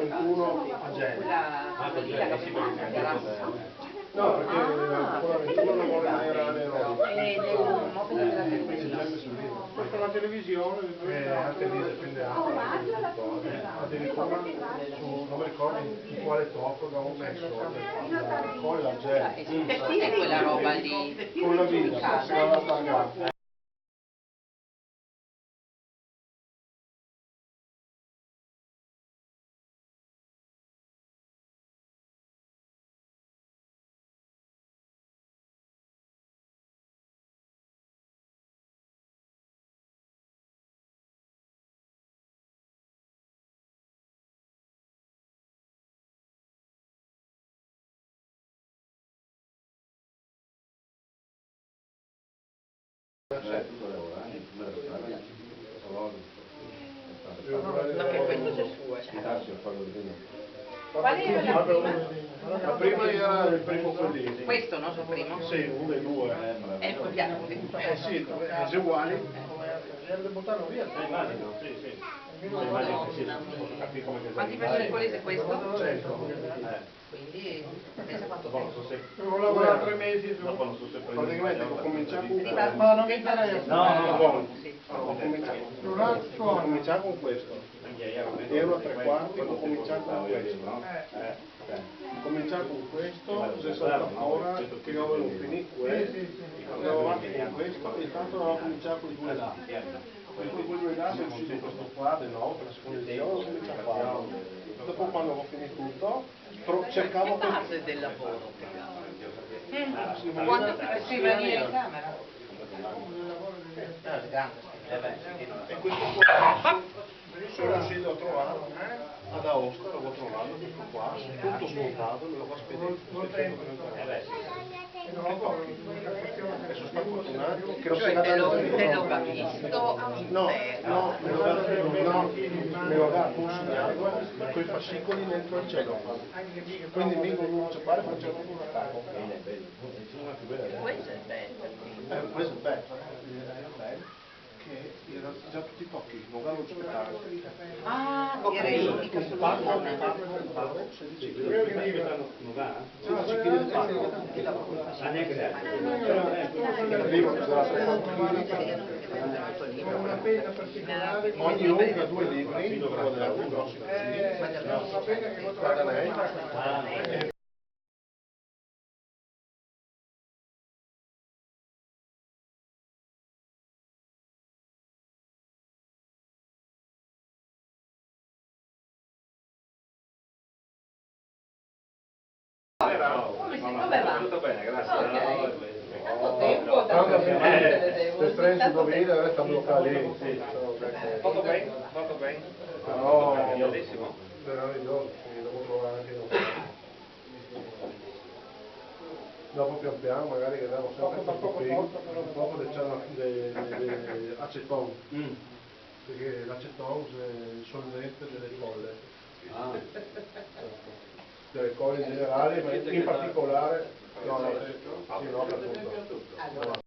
21 a Genova. No, perché con la 21 lavoro in aeronautica. Questa è la televisione, anche lì dipende addirittura su, non mi ricordo in quale top avevo messo la colla gel. Che stile è quella roba lì? Con la vita, si va a targare. Ma che questo c'è suo, Qual era la prima? La prima era il primo Fellini. Questo no, sul primo? Sì, uno dei due. Ecco, piano. Sì, cose uguali. Le buttano via. Immagino, sì, sì. Immagino che sì, posso capire come che quanti percentuali è questo? 100. Quindi, pensa quanto tempo. Ho lavorato 3 mesi su. Praticamente ho cominciato con questo. Ma non mi interessa. No, ho cominciato con questo. Ero a 3/4, ho cominciato con questo. Ho cominciato con questo, 60 ora, che io avevo finito questo, andavo avanti con questo e tanto avevo cominciato con i due là. E poi con i due là sono uscito questo qua, di nuovo, per la seconda edizione, ho cominciato a farlo. Dopo quando avevo finito tutto, cercavo che base del lavoro. quando scrivania in camera? E questo qua sono riuscito a trovarlo ad Aosta, l'avevo trovato tutto qua, tutto smontato, me lo va spedendo. E sono stato fortunato che Cioè te lo capisco no, me lo dà consegnato con i fascicoli dentro il cielo. Quindi mi non c'è fare, faccio un attacco. questo è bello. Questo è bello. Che erano già tutti i tocchi, non avevo aspettato. Ah, era indica sul balcone. Parlo, 16 kg. Arrivo a pesare 70 kg. Ogni unghia 2 libri, quaderni grossi così. Guarda lei. Come va? Tutto bene, grazie. Ok. Tanto tempo da Se prendi su dovere, adesso sta bloccando lì. Fatto bene? Fatto bene? No, Bellissimo. meraviglioso, sì, devo trovare anche io. Dopo pian piano magari che andiamo sempre questo qui, un po' che c'hanno acetone, perché l'acetone è il solvente delle colle. Delle colle in generale, ma in particolare, no, sì, no, per tutto.